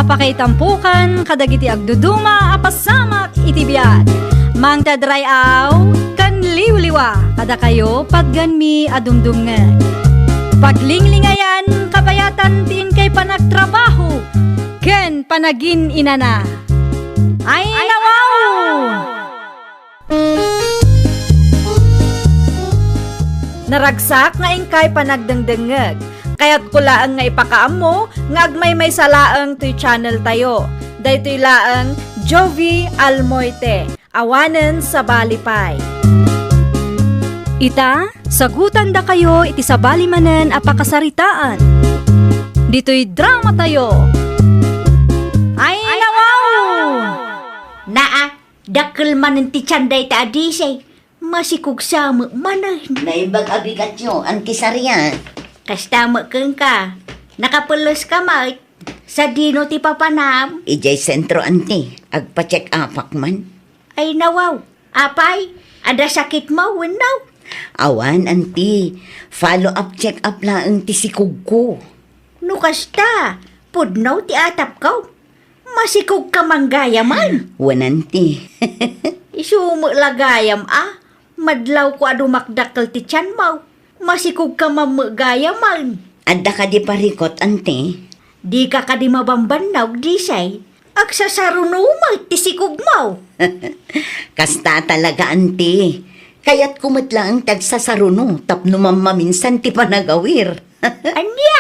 apakay tampukan, kadagiti agduduma, apasamak itibiyat. Mang tadray aw, kan liwliwa, kada kayo padganmi adumdumngan. Paglinglingayan, kapayatan tiin kay panagtrabaho, ken panagin inana. Ay nawaw! Naragsak nga ingkay panagdengdengeg. Kaya't kulaang nga ipakaam mo, nga agmay may salaang to'y channel tayo. Daytoy laang Jovi Almoite, awanen sa balipay. Ita, sagutan da kayo iti sa balimanen apakasaritaan. Dito'y drama tayo. Ay nawaw! Naa, dakkel man ti tsanday ta adisay. Masikugsama manay. Naibag abigatyo, ang kisarya. Kastama keng ka. Nakapulos ka mait. Sa dino ti papanam. Ijay sentro anti, agpa-check upak man. Ay nawaw. Apay, ada sakit mo, winaw. Awan anti, follow up check up lang ti sikug ko. No kasta, pudnaw ti atap ko. Masikog ka manggaya man. Wananti. Isumo lagayam Madlaw ko adumakdakkel ti tiyan mo. Masikog ka mamagaya man. Adda ka di parikot anti. Di ka di mabambanaw, disay. Agsasarunumal, tisikog mo. Kasta talaga anti. Kaya't kumatla ang tagsasaruno, tapno mamaminsan ti panagawir. Anya?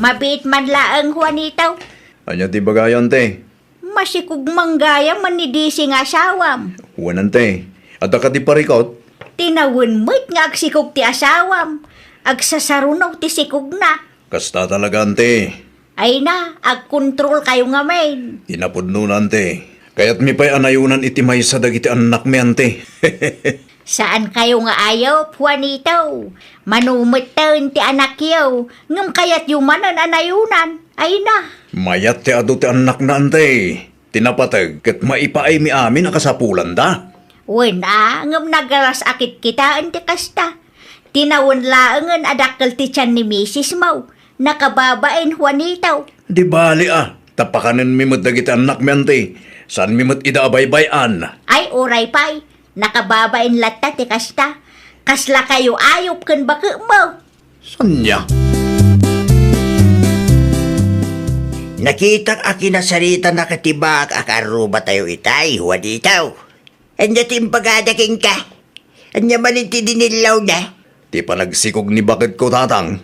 Mabit man laang Juanitaw. Anya ti bagayan te? Masikog manggaya man ni Disi nga asawam. Wanan te. At ka ti parikot? Tinawin mo't nga agsikog ti asawam. Agsasarunaw ti sikog na. Kasta talaga ante. Ay na, agkontrol kayo nga men. Tinapudnunan te. Kaya't mi pa'y anayunan iti may sa dagiti anak mi ante. Saan kayo nga ayaw, Juanito? Manumatan ti anak yaw. Ngam kayat yumanan anayunan. Ay na. Mayat ti ado ti anak na ante. Tinapatag kat maipaay mi amin akasapulan da. Wena, ngam nagaras akit kita ante kasta. Tinawon laangan adakkel ti tiyan ni Mrs. Mau. Nakababain, Juanito. Di bali tapakanin mi mo't dagiti anak mi ante. Saan mi mo't idaabaybayan? Ay, oray pay. Nakababain latta ti kasta. Kasla kayo ayop kan baka mo. Sanya? Nakita akin na sarita na katibak akaruba tayo itay, Juanitaw. Anya timpagadaking ka. Anya maninti dinilaw na. Ti panagsikog ni bakit ko tatang.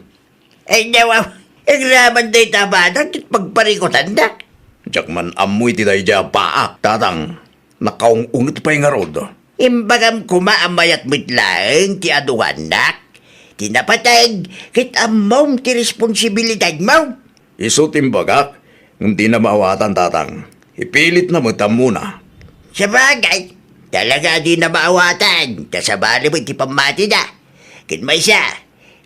Ay nawaw, ang raman tayo tabadan at pagparikutan na. Diyak man amoy ti day dya paak tatang. Nakaungungit pa yung arod. Imbagam kumaamayat mitlaang ti aduhanak. Tinapatag, kit amom ti responsibilidad mo. Iso timbagak, hindi na maawatan tatang. Ipilit na mutam muna. Sa bagay, talaga di na maawatan. Kasabali mo ti pamati na. Kit may siya,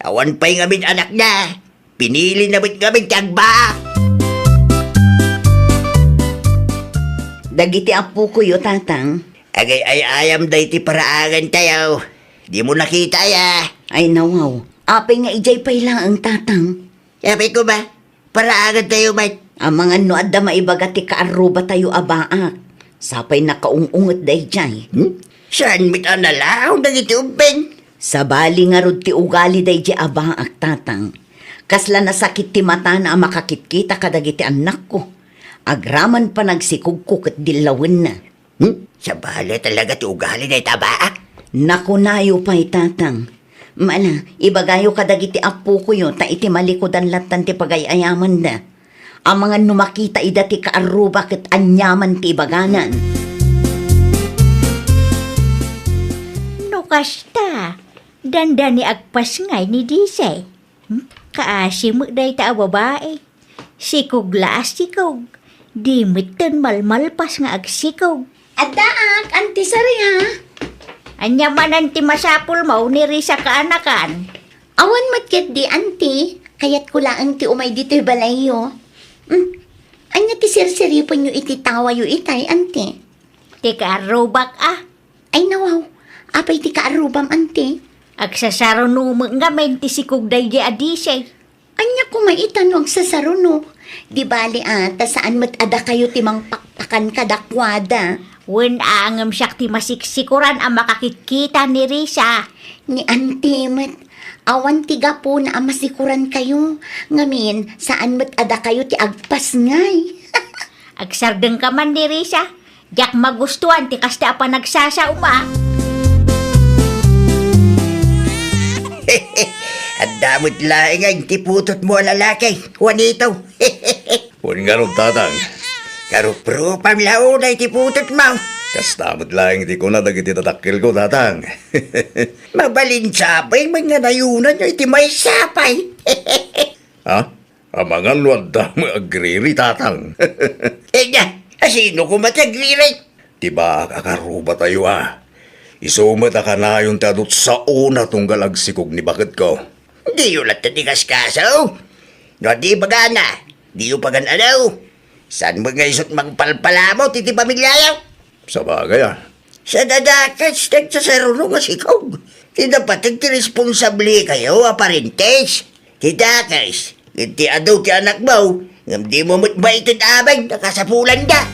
awan pa yung amin anak na. Pinili na mo't kami tiyagba. Dagiti apo ko yo tatang. Agay ay ayam day ti paraagan tayo. Di mo nakita ya. Ay nawaw, apay nga ijay pay lang ang tatang. Sabi ko ba, paraagan tayo ba? Ang mga no adda maibaga ti kaaruba tayo abaak. Sapay nakaungungot day jay. Saan mit analaw na iti ubeng? Sa bali nga rod ti ugali day jay abaak tatang. Kasla nasakit ti mata na makakitkita kadagiti anak ko. Agraman pa nagsikog ko kat dilawin na. Sa bali talaga ti ugali na itabaak. Nakunayo pa'y tatang. Mala, ibagayo kadagiti apo ko yun, ta iti malikodan latan ti pagayayaman da. Ang mga numakita ida ti kaaruba kat anyaman ti ibaganan. No kasta, dandani agpas ngay ni Disay. Kaasi mo day ta babae. Sikog laas sikog. Di mitin malmalpas nga agsikog. Adaak, Auntie Saria. Anya man anti masapul mo ni Risa kaanakan. Awan matket di, Auntie. Kayat ko lang ti umay dito'y balayo. Anya ti sirsiri po nyo iti tawa yu itay, Auntie. Ti kaarubak Ay nawaw, apay ti kaarubam, Auntie. Agsasaro numang nga men ti sikog day di adisay. Anya ko maitanong sa saruno. Di bali ata saan mat ada kayo timang pakpakan kadakwada. Wen angam siyak ti masiksikuran ang makakikita ni Risa. Ni Auntie mat, awan tiga po na amasikuran kayo. Ngamin, saan mat ada kayo ti agpas ngay. Agsardeng ka man ni Risa. Diyak magustuhan ti kasta pa nagsasauma. Ang damot laing ang tiputot mo lalaki, Juanito. Huwag nga ron, tatang. Karupro pamlaunay tiputot mo. Kastamot lang di ko na dagiti tatakil ko, tatang. Mabalinsapay mga nayunan nyo iti may sapay. Ha? Ang mga luwada mo agriri, tatang. Sino ko matagriray? Diba akaruba tayo, Isumat ka na yung tadot sa una tunggal agsikog ni bakit ko. Di yun lang tatigas kaso. No, di bagana. Di yun pagan alaw. Saan mo nga isot magpalpala mo, titi pamilyayaw? Sa bagay, Sa dadakas, nagsasarunong nga sikog. Tinapatag ti responsable kayo, aparentes. Tidakas, ti adaw ti anak mo, ngam di mo matbaitin abay, nakasapulan da.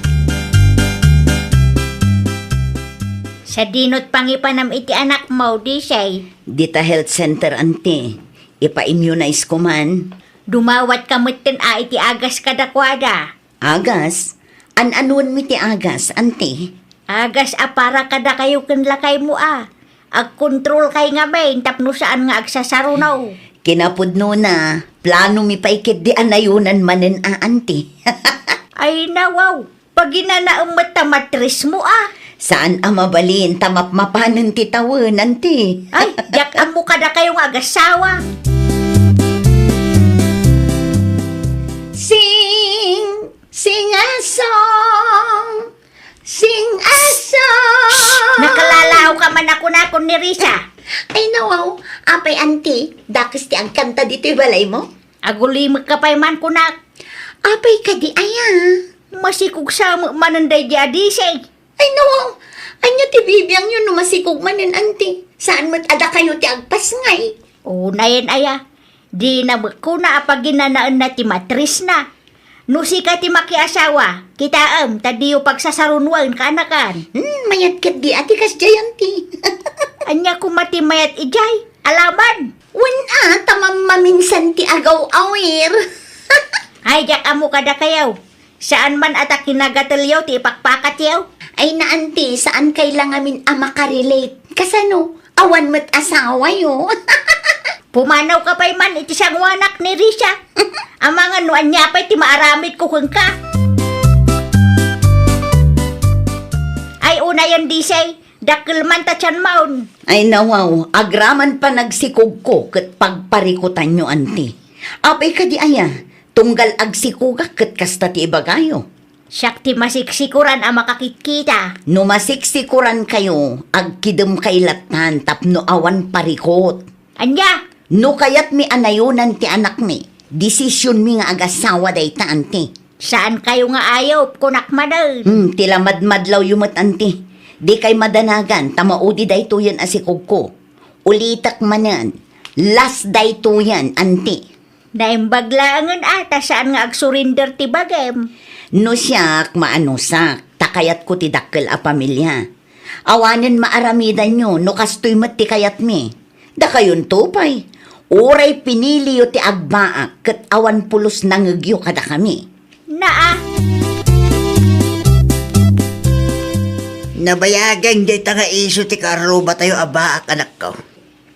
Sa dinot pangipanam iti anak mo, Disay. Dita health center, ante. Ipa-immunize ko man. Dumawat ka mutin iti agas kadakwada. Agas? An-anuan mi ti agas, ante? Agas para kada kayo kanlakay mo Ag-control kay nga main tapno saan nga agsasarunaw. Kinapudno na, plano mi paikit di anayunan manen ante. Ay nawaw, pag ginanaang matamatris mo Saan mabalin tamap-mapanan ti tawon, ante? Ay, yak amo kada kayong agasawa. Sing a song, sing a song. Nakalalaw ka man ako na ni Risa. Ay nawaw, apay Auntie, dakis ti ang kanta dito balay mo? Agulimag ka pa'y man kunak. Apay ka di aya. Masikog sa mananday di adisay. Ay nawaw, anya ti bibiyang yun numasikog manin Auntie. Saan mat ada kayo ti agpas ngay? Na yan aya. Di na ko na apag ginanaan na ti matris na. Nusi ka ti makiasawa. Kita tadiyo pagsasarunwan ka anakan. Mayat kat di ati kas jayanti. Anya ko matimayat ijay. Alaman. Tamam maminsan ti agaw awir. Ay, jak amo kada kayaw. Saan man ata kinagatalyaw ti ipakpakat yaw. Ay na Auntie, saan kailangan makarelate? Kasano, awan mat asawa yo. Pumanaw ka pa'y man iti siyang wanak ni Risha. Ang mga nuan niya pa'y ti maaramid ko kung ka. Ay una yan disay, dakil man ta tiyan maun. Ay nawaw, agraman pa nagsikog ko kat pagparikutan nyo, ante. Apay ka di aya, tunggal agsikuga kat kasta ti ibagayo. Siyak ti masiksikuran ang makakitkita. No masiksikuran kayo, agkidem kailatan tapno awan parikot. Anya, No kayat mi anayunan ti anak mi, desisyon mi nga agasawa day ta, ante. saan kayo nga ayaw kunak madan? Tila madmadlaw yumat, ante. Di kay madanagan, tamaudi day to yan asikog ko. Ulitak manan, last day to yan, ante. Naimbaglaangan ata saan nga agsurinder ti bagem. No siyak, maanusak, takayat ko ti dakkel a pamilya. Awanen maaramidan nyo, no kastoy mat ti kayat mi. Da kayon tupay, uray pinili yo ti agbaak, kat awan pulos nangagyo kada kami. Naa, Nabayagan di ta nga iso ti karuba tayo abaak anak ko.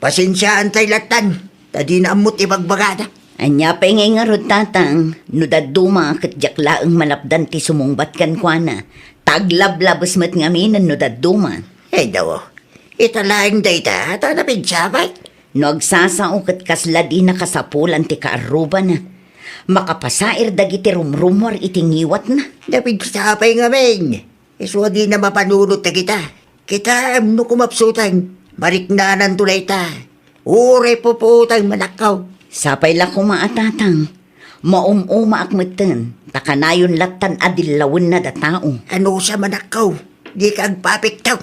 Pasensyaan tayo latan, tadi na amot ibagbagada. Anya pa ngay nga rod tatang, no daduma kat jaklaang malapdan ti sumungbat kan kwa na. Taglablabas mat ngaminan no daduma. Daw, italaing day ta, ata na pinsabay. No agsasao kat kasla di nakasapulan ti kaaruba na. Makapasair dagiti rumrumor itingiwat na. Napinsabay nga men. Iswa di na mapanunod ta kita. Kita no kumapsutan, mariknanan tulay ta. Ure puputang manakaw. Sapay la kumaatatang, maumuma akmeten, takanayon latan adilawin na datao. Ano sa manakaw? Di ka agpapiktaw.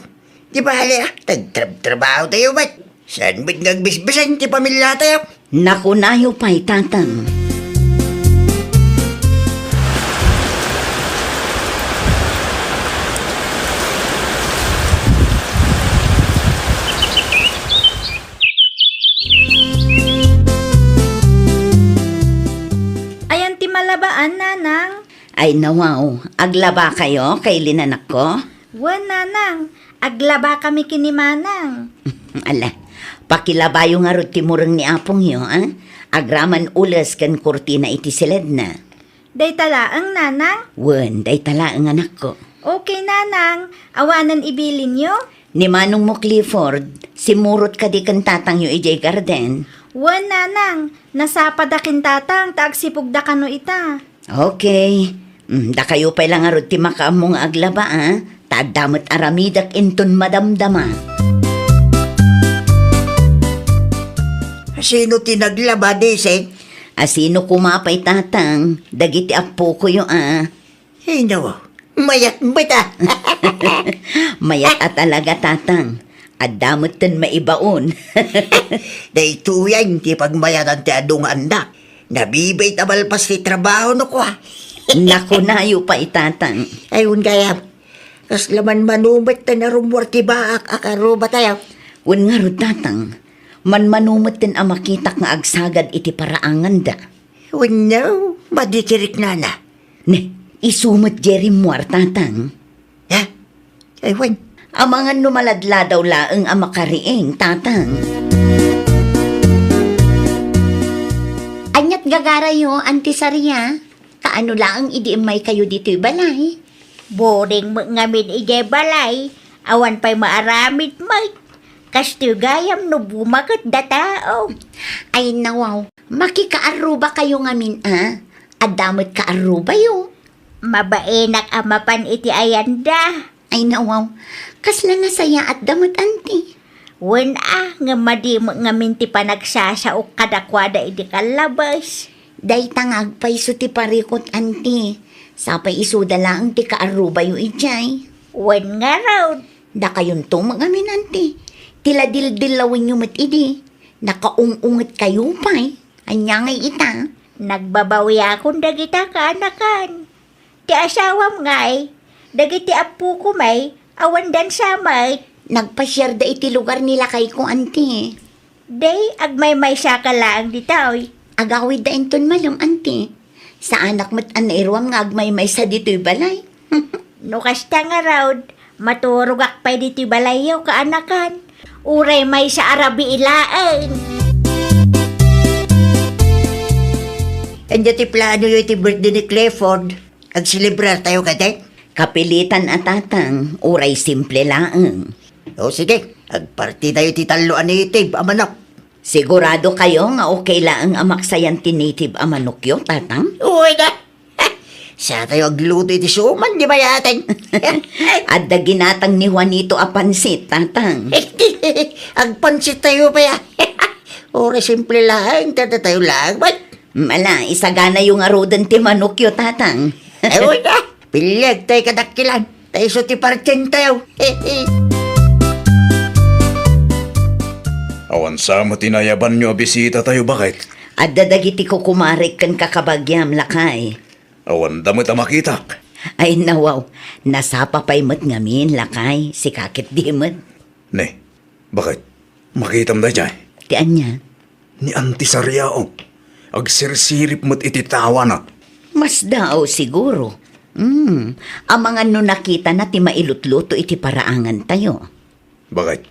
Di ba hala, tagtrabaho tayo ba't? Saan ba't nagbisbisan ti pamilya tayo? Nakunayo pa'y tatang. Ay nawaw, aglaba kayo kay linanak ko? Wan nanang, aglaba kami kinimanang. Ala, pakilabayo nga ro timurang ni apong yo, agraman ulas kan kurtina iti silid na. Day talaang nanang. Wen, day tala ang anak ko. Okay nanang, awanan ibilin nyo. Ni Manong mo Clifford, simurot ka di kan tatang yo ijay garden. Wan nanang, nasapadakin tatang, taagsipog da kano ita. Okay. Da kayo pa lang arot ti makaam nga aglaba, Tadamot aramidak inton madamdama. Sino tinaglaba, Dise? Asino kumapay tatang, dagiti apo ko yo Hey, no. Mayat bata. Mayat at talaga tatang. At damot tan maibaon. Dahito yan, ti pagmayatan ti adong anda. Nabibay tabalpas ti trabaho no ko. Naku nayo pa itatang. Ayun kaya, kas laman manumat na narumwar ti baak akaro ba tayo? Wan nga ro tatang, manumot din ang makitak nga agsagad iti paraangan da. No, madikirik na na. Ne, isumot Jerry Muar tatang. Ha? Aywan. Ang mga numaladla daw laeng ang makariing tatang. Anyat gagara yo, Auntie Saria. Kaano lang idi may kayo dito'y balay? Boring mo ngamin ije balay, awan pa'y maaramid may. Kastiyo gayam no bumagat da tao. Ay nawaw, makikaaruba kayo ngamin Adamot kaaruba yo. Mabainak amapan iti ayanda. Ay nawaw, kasla na saya at damot Auntie. Wen nga madi mo ngamin ti panagsasaok kadakwada iti kalabas. Day tangag pa'y ti parikot Auntie. Sapay isuda lang ti kaaruba yo ijay. Wen nga raw. Da kayon to mga amin Auntie. Tila dildilawin nyo mat idi. Nakaungungat kayo pa'y. Anya ngay ita. Nagbabawi akong dagita kaanakan. Ti asawam ngay, dagiti apu ko may, awan dan samay. Nagpasyar da iti lugar nila kay ko Auntie. Day, agmay-may saka lang ditoy. Agawid da inton malum Auntie. Sa anak mat anairuam nga agmay sa dito'y balay. No kasta nga raw, maturugak pa'y dito'y balayaw kaanakan. Uray may sa arabi ilaeng. Anya ti plano yung ti birthday ni Clifford. Agsilibrar tayo kate? Kapilitan at tatang, uray simple laeng. O sige, agparti tayo ti talo native, amanok. Sigurado kayo nga okay laeng amaksayan ti native amanokyo, tatang? Uy na! Sa tayo agluto iti suman, di ba yatin? At ginatang ni Juanito apansit, tatang. Agpansit tayo pa ya. Ore simple lang, tada tayo lang, ba't? Mala, isagana yung arudan ti manokyo, tatang. Ewan na, pilyag tayo kadakilan. Tayo so ti parchen tayo. Awan sama tinayaban nyo bisita tayo bakit? At dadagiti ko kumarik kan kakabagyam lakay. Awan damit ang makitak. Ay nawaw, nasapa pa'y mat ngamin lakay, si kakit di mat. Ne, bakit? Makitam da dyan. Ti anya, Ni Auntie Sariao. Agsirsirip mo't ititawa na. mas daw siguro. Ang mga nakita na ti mailutluto iti paraangan tayo. Bakit?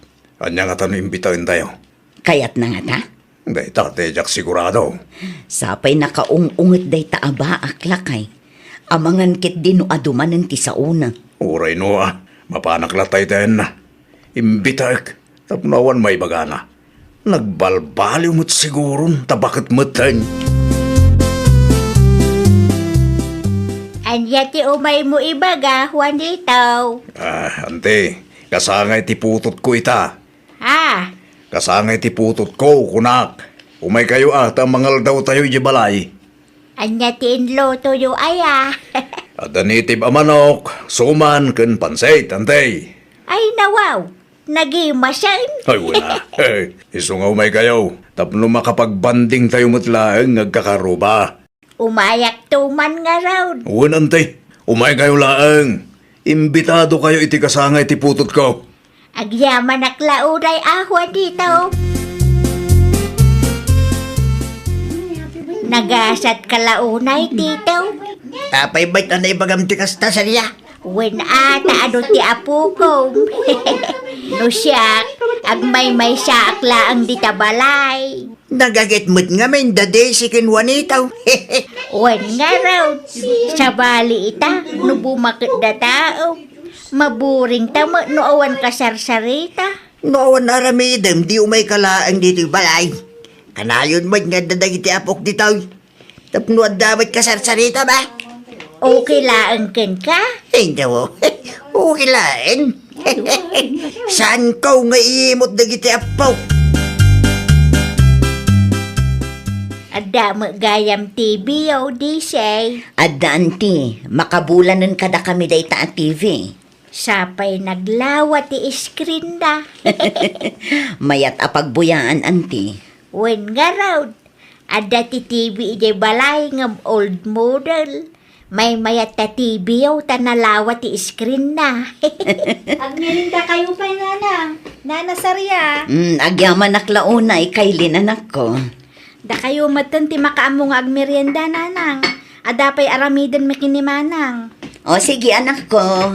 Anya nga tanong imbitahin tayo. Kayat na nga ta? Hindi, tatejak sigurado. Sapay nakaung-unget day taabaak lakay. Amangan kit dino adumanan ti sauna. Uray no mapanaklatay tayo na. Imbitaik, tapnawan may bagana. Nagbalbaliw mo't siguro, tabakit mo't Anya ti umay mo ibaga, Juanito. Ante, kasangay ti putot ko ita. Ha? Kasangay ti putot ko, kunak. Umay kayo mangal daw tayo di balay. Anya ti inloto yung aya. At danitib amanok, suman, ken pansay, ante. Ay nawaw, nagimasan. Ay, wala. Iso nga umay kayo. Tapno makapagbanding tayo matlaang nagkakaruba. Umayak tuman nga raw. Uwan, ante. Umay kayo laang. Imbitado kayo iti kasangay ti putot ko. Agyaman naklauray ahwan dito. Nagasat kalaunay dito. Apay bait na ibagam ti kasta sarya. Wen ata ano ti apo ko. No siya, agmay-may siya akla ang ditabalay. Nagagit mo't nga men dade si kinwanitaw. Wen nga raw, sa bali ita, no bumakit da tao. Maburing tamo no awan kasarsarita. Noon aramidem di umay kalaang dito balay. Kanayon mo't nga dadagiti apok ditaw. Tapnuad dapat kasarsarita ba? Okay lang ken ka? Hindi mo. Okay lang. Saan ko nga iimot dagiti apok? Ada mo gayam TV o di say. Adanti, makabulanan kada kami day ta TV. Sapay naglawa ti screen da. Mayat apagbuyaan, anti. Wen nga raw, ada ti TV ijay balay ng old model. May mayat ta TV o tanalawa ti screen na. Agnilinda kayo pa nanang. Nana Sarya. Agyaman naklauna, kay linanak ko. Da kayo matan ti makaamong agmerienda nanang. Adapay aramidan makinimanang. O sige, anak ko.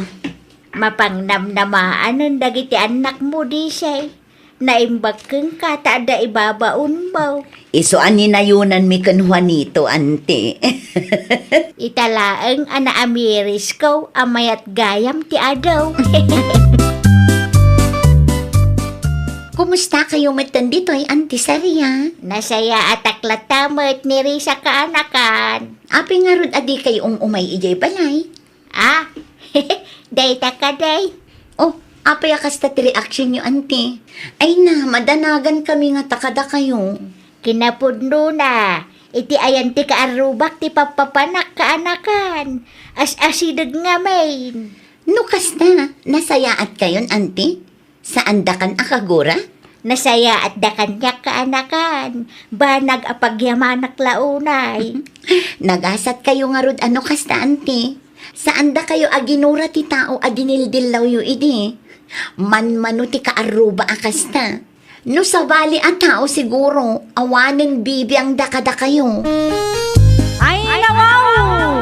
Mapangnamnamaan ang dagiti anak mo di say. Naimbag kang ka taada ibabaon baw. Iso aninayunan mi kan Juanito, anti. Italaang ana amiris ko amayat gayam ti adaw. Kumusta kayo matan dito'y Auntie Saria? Nasaya at aklatamat ni Risa kaanakan. Api nga rod adi kayong umay ijay balay. Ah, day ta ka day. Oh, apay akasta ti reaction nyo, Auntie. Ay na, madanagan kami nga takada kayo. Kinapundo na. Iti ayan ti kaarubak ti papapanak kaanakan. As-asidag nga main. No kasta, nasayaat kayon, Auntie? Saan dakan akagura? Nasaya at da kanya kaanakan. Banag apagyamanak launay. Nagasat kayo nga rod ano kasta, Auntie? Saan da kayo aginura ti tao adinildilaw yu idi? Manmano ti kaaruba akasta. No sa bali at tao siguro, awanen bibi ang dakada kayo. Ay nawaw!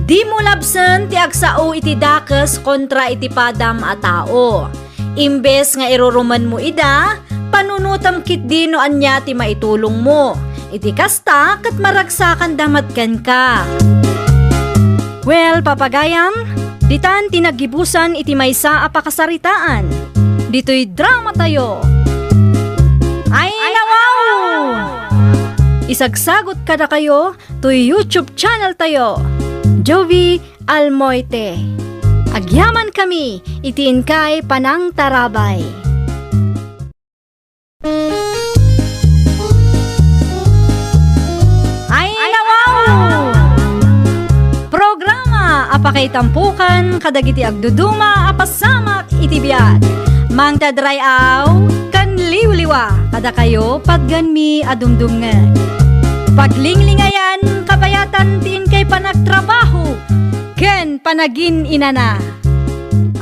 Di mo labsan ti agsao iti dakes kontra iti padam a tao. Imbes nga iruruman mo ida, panunutam kit di no anya ti maitulong mo. Iti kasta kat maragsakan damatkan ka. Well, papagayam, ditan tinagibusan iti maysa a pakasaritaan. Dito'y drama tayo. Ay nawaw! Isagsagot ka na kayo to YouTube channel tayo. Jovi Almoite. Agyaman kami, itiin kay Panang Tarabay. Ay nawaw! Programa apakay tampukan kadagiti agduduma apasamak itibiyat. Mang tadrayaw kan liwliwa kada kayo pagganmi adumdumngan. Paglinglingayan kabayatan tiin kay panagtrabaho ken panagin inana.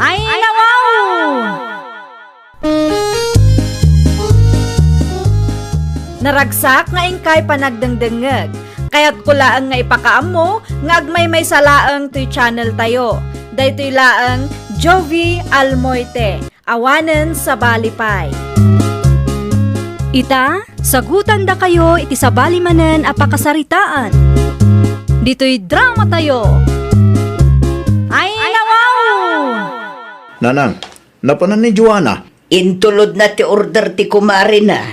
Ay nawaw! Naragsak nga ingkay panagdengdengeg. Kaya't kulaang nga ipakaamo nga agmay salaang to'y channel tayo. Daytoy laang Jovi Almoite. Awanen sa balipay. Ita, sagutan da kayo iti sa balimanen apakasaritaan. Dito'y drama tayo. Ay nawaw! Nanang, napanan ni Joanna. Intulod na ti order ti kumari na.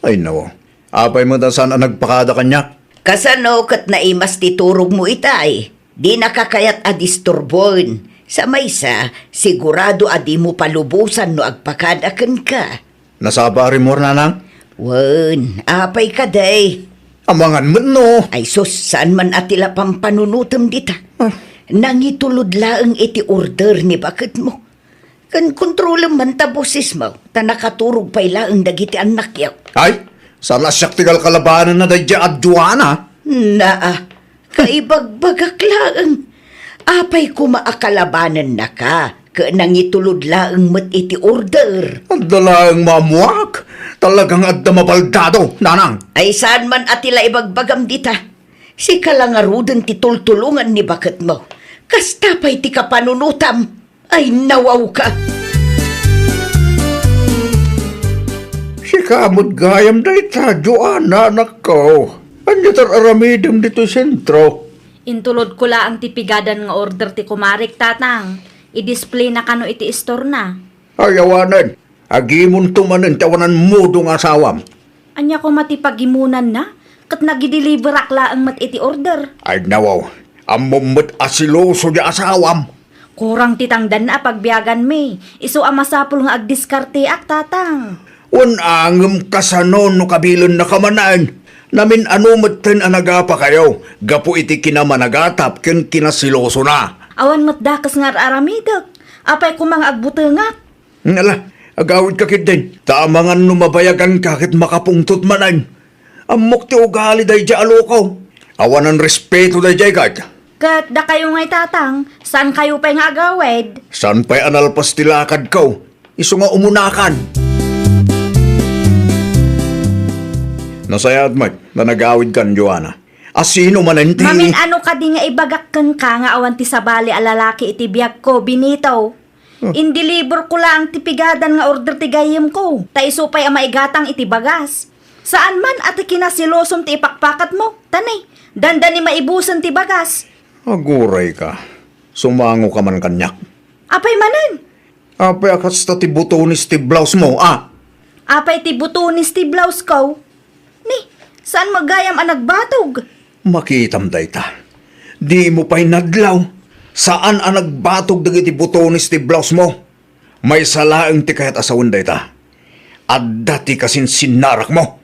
Ay nawo, apay mo ta saan nagpakada kanya? Kasano kat naimas ti turog mo itay. Di nakakayat a disturboin. Sa maysa, sigurado adi mo palubusan no agpakadakan ka. Nasabari mo nanang? Wen, apay ka day. Amangan mo no. Ay sus, saan man atila pampanunutom dita. Nangitulod laang iti order ni bakit mo. Kan kontrolem man tabusis mo, ta nakaturog pa'y laang dagiti anak yaw. Ay, salasyak tigal kalabanan na dadya at Joanna. Naa, kaibagbagak laang. Apay kumaakalabanan na ka, ka nangitulod laang mat iti order. Ang dalaang mamuak. Talagang adda mabaldado, nanang. Ay saan man atila ibagbagam dita. Si kalangarudan ti tultulungan ni bakit mo. Kasta pa'y ti kapanunutam. Ay nawaw ka. Si kamot gayam da ita, Joanna, anak ko. Anya tar aramidam dito sentro. Intulod ko la ang tipigadan nga order ti kumarik, tatang. I-display na kano iti store na. Ayawanan, agimon tumanan tawanan mo dong asawam. Anya ko matipagimunan na, kat nagideliver akla ang mat iti order. Ay nawaw, amumot asiloso di asawam. Kurang titangdan na pagbiyagan me. Iso amasapul nga agdiskarte ak, tatang. Angem kasanon no kabilon na kamanaan. Namin anumaten anagapa kayo. Gapo iti kinamanagatap ken kinasiloso na. Awan matdakas nga aramidak. Apay ko mga agbutengak. Nala, agawid kakit din. Tamangan numabayagan kakit makapungtot manan. Amok ti ugali day di alokaw. Awanan respeto day di kat. Kat da kayo ngay, tatang. Saan kayo pa'y nga agawid? San pa'y analpas tilakad kaw? Iso nga umunakan. Nasayad mat, na nagawid kan, Joanna. Asino mananti? Mamin ano ka di nga ibagak kang ka nga awan ti sabali alalaki iti biyag ko, binitaw. Indilibor ko lang ti pigadan nga order ti gayem ko. Ta isupay ang maigatang iti bagas. Saan man at kinasilosom ti ipakpakat mo? Tanay, dandani maibusan ti bagas. Aguray ka. Sumango ka man kanyak. Apay manan? Apay akas ta ti butonis ti blouse mo, ah. Apay ti butunis ti blouse ko. Ni, saan magayam ang nagbatog? Makitam dayta. Di mo pa'y nadlaw. Saan ang nagbatog dagiti butonis ti blouse mo? May salaang ti kahit asawan dayta. At dati kasin sinarak mo.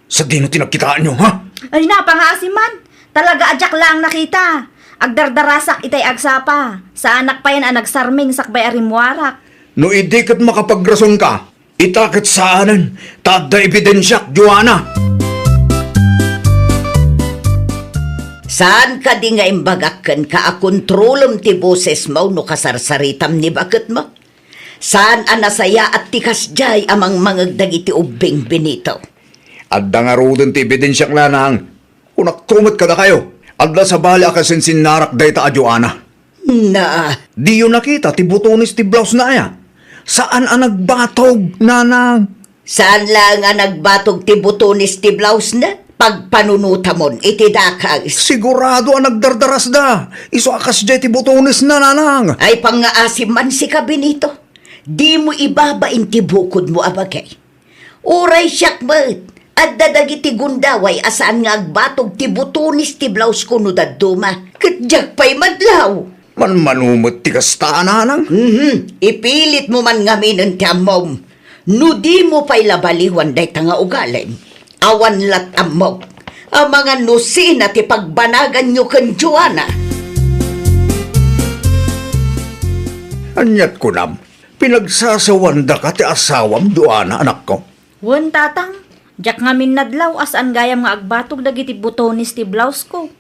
Sa dino tinagkitaan nyo, ha? Ay napangasiman. Talaga adyak lang nakita. Agdardarasak itay agsapa. Sa anak pa yan ang nagsarming sakbay arimwarak. No idi kat makapagrason ka, itakit saanan, tada ebidensyak, Joanna. Saan ka di nga imbagakan ka akontrolom ti boses mo no kasarsaritam ni bakit mo? Saan anasaya at tikas jay amang mangagdag iti ubing binito? Adda nga rodon ti ebidensyak lanang. Unak tumat ka na kayo. Adda sa bali akasin sinarak dayta a Joanna. Na, Di yun nakita ti butonis ti blouse na aya. Saan ang nagbatog, nanang? saan lang nga nagbatog ti butonis ti blouse na? Pagpanunutamon iti dakas. Sigurado ang nagdardaras da. Iso akas jay ti butonis na, nanang. Ay pangaasim man si kabinito. Di mo ibabain ti bukod mo abagay. Uray siyak mat. At dadagiti gundaway asaan nga agbatog ti butonis ti blouse ko no daduma. Katjak pa'y madlaw. Manumot ti kasta, nanang. Ipilit mo man ngaminan ti amom. No di mo pa'y labaliwan day nga ugalim. Awan lat amok. Ang mga nusina ti pagbanagan nyo kan Joanna. Anyat ko nam. Pinagsasawanda ka ti asawam, Joanna, anak ko. Wan, tatang. Diyak nga minadlaw as an gayam nga agbatog dagiti butonis ti blouse ko.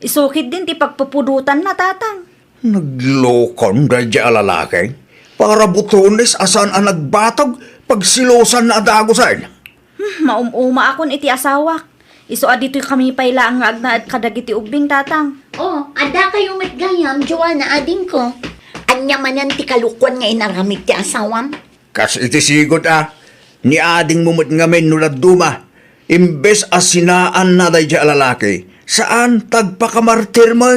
Isukid din ti pagpupudutan na, tatang. Naglokon da di alalaki. Para butones asan ang nagbatog pagsilosan na adagosan. Maumuma akon iti asawak. Iso adito'y kami payla ang agnaad kadagiti ubing, tatang. Oh, ada kayo matgayam, Joanna, ading ko. Anya manan ti kalukwan nga inaramid ti asawam. Kas iti sigot ni ading mumut ngamin nulad duma. Imbes asinaan na day di alalaki. Saan tagpakamartir mo?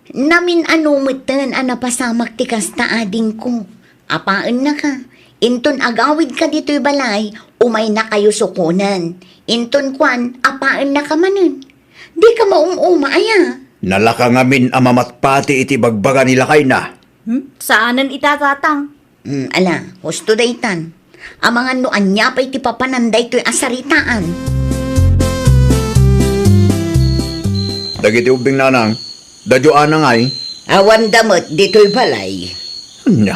Namin anumitan anapasamak ti kasta ading ko. Apaan na ka. Inton agawid ka dito'y balay, umay na kayo sukunan. Inton kwan, apaan na ka manun. Di ka maumuma, aya. Nalaka ngamin amamatpati iti bagbaga nila kay na. Saanan itatatang? Ala, husto daytan. Ang mga noan niya pa iti papananday to'y asaritaan. Dagiti ubing nanang, dadyoan na ngay. Awan damot dito'y balay. Anya,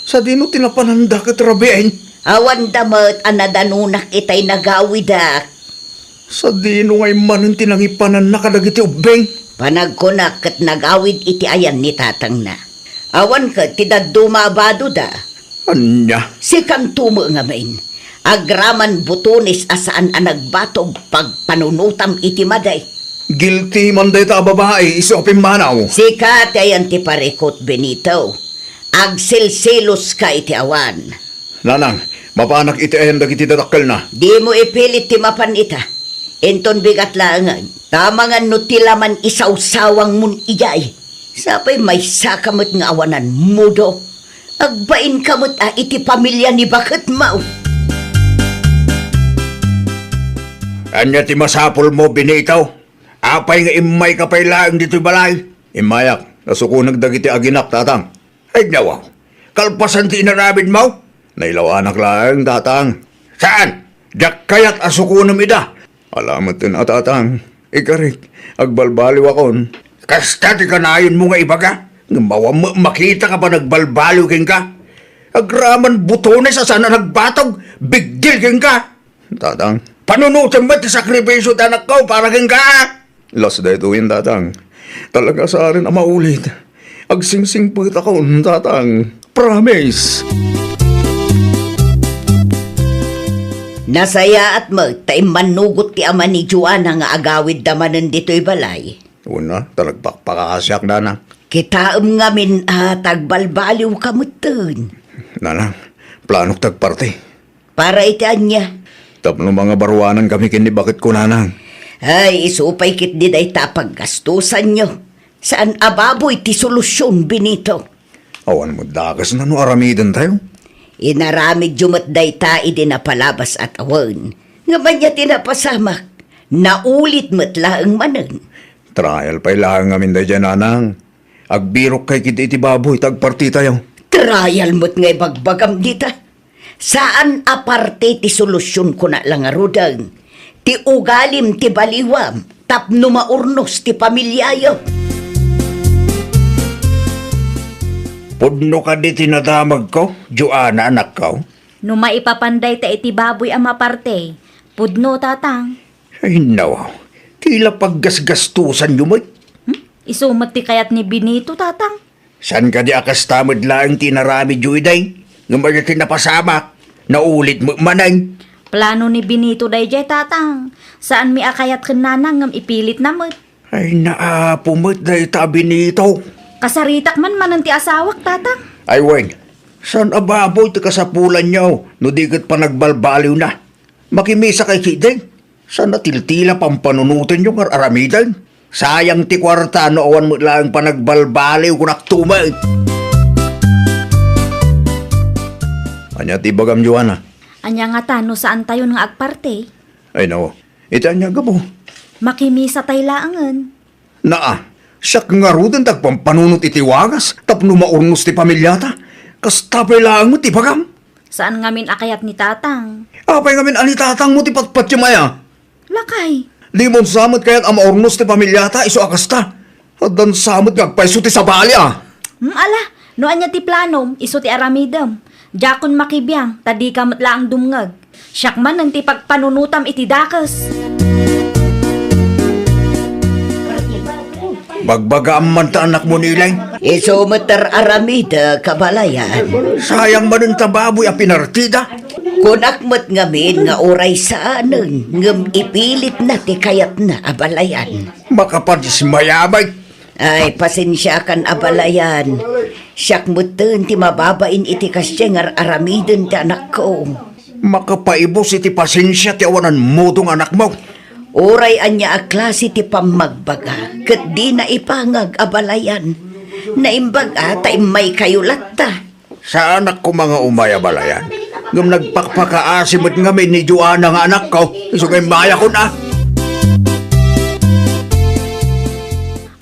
sa dino tinapananda ka trabiin. Awan damot anadanunak itay nagawidak. Sa dino ngay manan tinangipanan na kadagiti ubing. Panagkunak kat nagawid iti ayan ni tatang na. Awan ka tidaduma abado da. Anya, Sikang tumo nga main. Agraman butonis asaan ang nagbatog pagpanunutam iti maday. Guilty man dayta babae, isopin manaw. Sikat ay antiparikot, Benito. Agsilsilos ka iti awan. Nanang, mapanak iti ayan dagiti dadakkel na. Di mo ipilit ti mapan ita. Enton bigat laangan. Tamangan no tilaman isaw-sawang mun iyay. Sapay may sakamot nga awanan mudo. Agbain kamot iti pamilya ni Bakit Mau. Anya ti masapol mo, Benito. Apay nga imay kapay laang dito'y balay. Imayak, nasukunag dagiti aginak, tatang. Ay nawaw, kalpasan ti inarabid mo? Nailaw anak laang, tatang. Saan? Dak kayat asukunam ida. Alamat din tatang. Ikarik, agbalbaliw akon. Kasta ti kanayon mo nga ibaga. Ngawa makita ka pa nagbalbaliw king ka. Agraman butones sa sana nagbatog. Big deal king ka. Tatang, panunutan ba ti sakripisyo tanak ko para king ka? Las dahito yun, tatang. Talaga sa akin ang maulit. Agsingsing pagit ako, tatang. Promise. Nasaya at manugot ti ama ni Joanna nga agawid damanan dito'y balay. Una, talagpakpakasyak, nanang. Kitaam nga min tagbalbaliw kamutin. Nanang, planok tagparte. Para itian niya. Tapno mga baruanan kami kini bakit ko, nanang. Ay, isupay kit di day tapaggastusan nyo. Saan ababoy ti solusyon, Benito? Awan mo dagas na no aramidan tayo. Inaramid jumat day ta'i din na palabas at awan. Nga man niya tinapasamak. Naulit mo't laang manan. Trial pa'y lang amin day dyan, nanang. Agbirok kay kit iti baboy, tagparti tayo. Trial mo't nga'y bagbagam dita. Saan aparte ti solusyon ko na lang arudang? Ti ugalim ti baliwam, tapno maurnos ti pamilyayo. Pudno ka di tinadamag ko, Joanna, anak ko. No maipapanday ta iti baboy ang maparte. Pudno, tatang. Ay, nawaw. Tila paggasgastusan nyo mo. Isumat ti kayat ni Benito, tatang. San ka di akas tamad lang tinarami, Juiday? Ngayon tinapasamak, naulit mo manay. Plano ni Benito dayjay, tatang. Saan mi akayat kenanang ngam ipilit namot. Ay, naapumot day tabi nito. Kasaritak man manang ti asawak, tatang. Ay, Weng, saan ababoy ti kasapulan nyo, no di kat pa nagbalbaliw na? Makimisa kay Kiday, saan natiltila pampanunutin yung aramidan? Sayang ti kwarta no awan mo lang pa nagbalbaliw kung naktumay. Anya ti bagam, Joanna? Anya nga tano saan tayo nga agparte. Ay, nawa, iti anya gabo. Makimisa tay laangan. Naa, siyak nga rudin tagpampanunot iti wagas, tapno maurnos ti pamilyata. Kastapay lang mo ti bagam. Saan ngamin akayat ni tatang? Apay ngamin anitatang mo ti patpatyamaya. Lakay. Di mo samot kaya't ang maurnos ti pamilyata, iso akasta. At dan samot ngagpaiso ti sabali Ala, no anya ti planom, iso ti aramidam. Jakon makibiyang, tadi kamot laang dumngag. Siyak man ang ti pagpanunutam iti dakas. Bagbaga man ta anak mo nilay. Iso matar aramida kabalayan. Sayang man ang tababoy a pinartida. Kunak mo't ngamin nga oray saanan, ngam ipilit na ti kayat na abalayan. Makapadis mayabay. Ay, pasensya kan abalayan. Siyak mo't ti mababain iti kasyeng aramidin ti anak ko. Makapaibos iti pasensya ti awanan mo tong anak mo. Oray anya a klase ti pamagbaga, ket di na ipangag abalayan. Naimbaga ta may kayulat ta. Sa anak ko mga umayabalayan. Ngam nagpakpakaasimot ngamin ni Joanna nga anak ko. Iso kay maya ko na.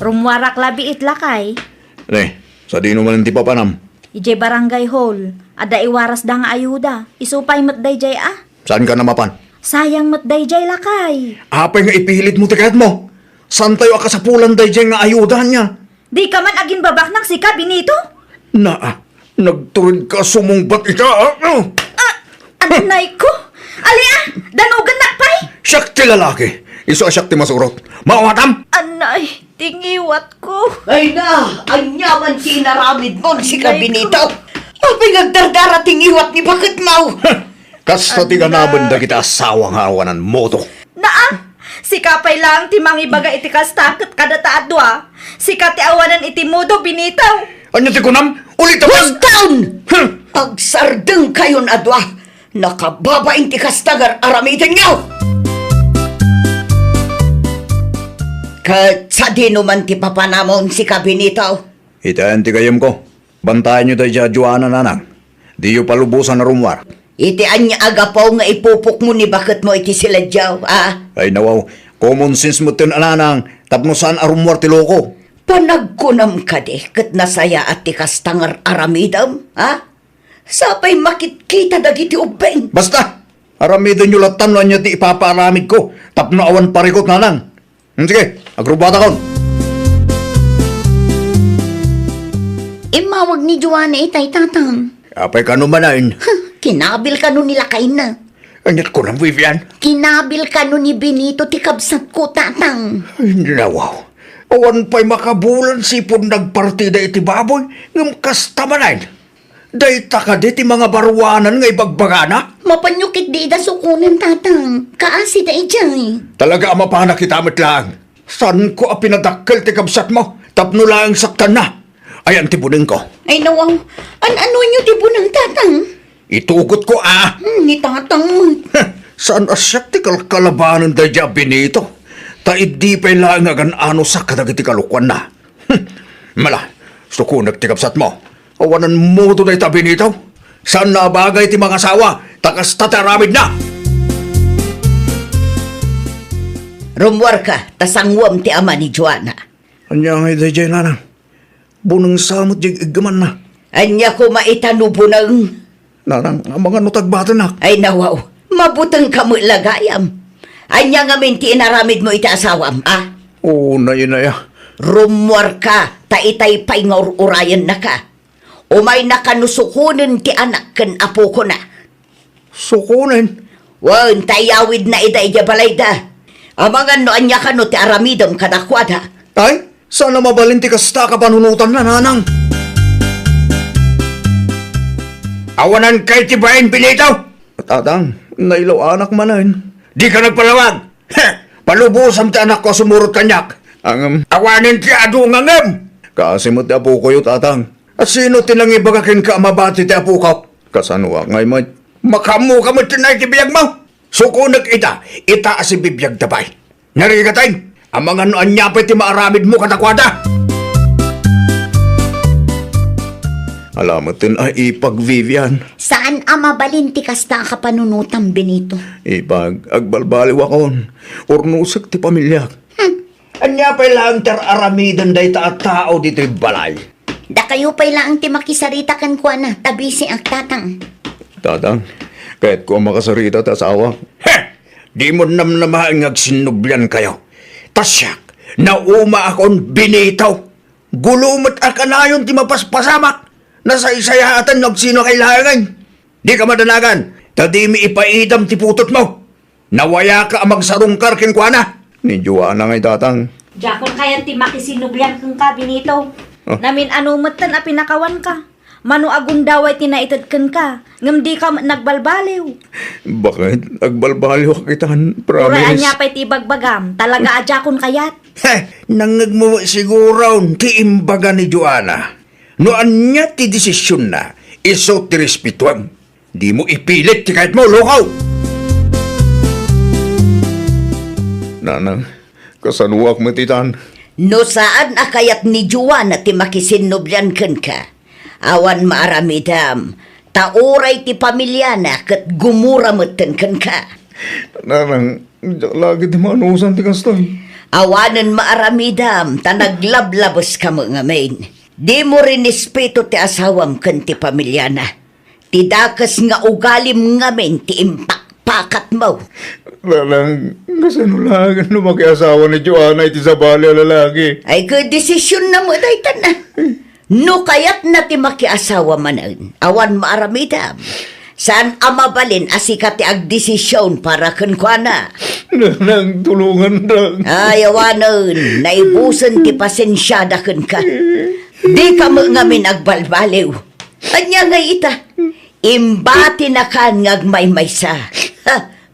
Rumwarak labi itlakay. Ne, sa di naman ti papanam. Ije barangay hall. Ada iwaras da nga ayuda. Isupay mat dayjay Saan ka namapan? Sayang mat dayjay lakay. Apay nga ipilit mo tikat mo. Saan tayo akasapulan day dyan nga ayudahan niya? Di ka man agin babak ng sika, Benito? Nagturid ka sumungbat ita. Anay ko! Alia! Danugan nakpay! Siyak ti lalaki. Iso siyak ti masurot. Mawatam! Anay! Tingiwat ko! Ay na, anyaman si naramid mo si Kabinito. Apay nagdardara tingiwat ni Bakit Mau. Kasta ti ganabanda kita asawang hawanan mo to. Naa! Si kapay lang ti mangibaga iti kastakot kada taadwa. Si kati awanan iti mudo binitaw. Anya ti kunam? Ulit naman! Down! Huh! Agsardeng kayon adwa. Nakababain ti kastagar aramitin nyo! Kat sa di naman ti papanamon si kabinitaw. Itayan ti kayam ko. Bantayan nyo tayo dya Joanna nanang. Di yu palubusan na rumwar. Iti anya agapaw nga ipupok mo ni bakit mo iti sila dyaw, ah? Ay nawaw, common sense mo tin ananang. Tapno saan arumwar ti loko. Panagkunam ka di, kat nasaya at ti kastangar aramidam, ha? Sapay makitkita dagiti ubeng. Basta! Aramidon nyo latan na niya ti ipapaaramid ko. Tapno awan parikot nanang. Sige, agrubata kon. Imawag ni Joanna itay tatang. Apay ka numanain. Kinabil ka nun nila kain na. Anyat ko ng Vivian. Kinabil ka nun ni Benito ti kabsat ko tatang. Ay, nawaw. Awan pa'y makabulan sipon nagpartida iti baboy. Ngam kastamanain. Dayta ka di ti mga baruanan nga ibagbagana. Mapanyukit di da sukunan tatang. Kaasi da ijay. Talaga ama pa nakitamit lang. San ko a pinadakkel ti kabsat mo? Tapno lang saktan na. Ayan ti buning ko. Ay nawaw, ano nyo di bunang tatang? Itugot ko Ni tatang. Saan asyak ti kalkalabanan da dya Benito? Ta idi pa'y lang agan ano sa kadagiti kalukwan na. Mala, sukunag ti kabsat mo. Awanan mo to na ita Benito. Saan na bagay ti mga asawa? Takas tataramid na. Rumwar ka, tasangwam ti ama ni Joanna. Anya nga iti dyan nanang. Bunang samot yung igaman na. Anya ko maitanubo ng... Nanang, ang mga nutagbata na. Ay nawaw, mabutang kamu lagayam. Anya nga minti inaramid mo iti asawam, ah? Oo, na yun na ya. Rumwar ka, taitay pa'y nga urayan na ka. Umay nakanusukunin ti anak ken apo ko na. Sukunin. Wan, tayawid na iday ja balayda. Amangan no anya ka no ti aramidom kadakwada. Ay, sana mabalinti kasta ka panunutan na nanang. Awanan kay tibayin Benito. Tatang, nailaw anak manan. Di ka nagpalawag. Palubusan ti anak ko sumurot kanyak. Ang awanin ti adu ngangam. Kasi mo ti apo ko yung tatang. At sino tinangibagakin ka mabati ti apo ko? Kasanwa ngay mo. Makamu ka mo tinay ti biyag mo. Sukunag ita si bibiyag dabay. Narigatayin, ang mga noan niya pa ti maaramid mo katakwada. Alamatin ay ipag Vivian. Saan ama balinti kasta ka panunutan Benito? Ipag agbalbaliw akon. Urnusag ti pamilya. Anya pa lang aramidan day ta at tao dito'y balay. Da kayo pa'y lang ti makisarita kan kwa na, tabisi ang tatang. Tatang, kahit ko makasarita ta asawa. Di mo namnamahan agsinublan kayo. Tasyak, nauma akon Benito. Gulumot akanayon ti mapaspasamak. Nasa isayatan ng sino kailangan. Di ka madanagan. Tadi mi ipaidam ti putot mo. Nawaya ka amang sarungkar kinkwana. Ni Joanna ngay tatang. Jakon kayan ti makisinublian kang ka, Benito. Namin anumatan a pinakawan ka. Mano agundaway tinaitad kan ka. Ngam di ka nagbalbaliw. Bakit? Agbalbaliw kitan, Uraan promise. niya pa'y ti bagbagam. Talaga adjakon kayat. Nangag mo siguro ti imbaga ni Joanna. Noan niya ti desisyon na, iso ti respetuam. Di mo ipilit ti kahit mo, lokaw! Nanang, kasanuak mo titan. No saan akayat ni Joanna ti makisinublan ken ka. Awan maaramidam, tauray ti pamilya na kat gumura moten ken ka. Nanang, lagi ti manusan ti kastoy. Awanan maaramidam, ta naglablabos ka mo nga main. Di mo rin respeto ti asawam ken ti pamilya na. Ti dakas nga ugalim ngamin ti impakpakat mo. Nanang, kasanulagan no makiasawa ni Joanna iti sabali a lalaki. Ay desisyon na mo daytan na. No kayat na ti makiasawa manan. Awan maaramidam. Saan amabalin asika ti agdesisyon para kenkwana. Nanang, tulungan lang. Ay awanon, naibusan ti pasensyada ken ka. Di ka mo ngamin agbalbaliw. Anya nga ita, imbati na kan ngagmaymaysa.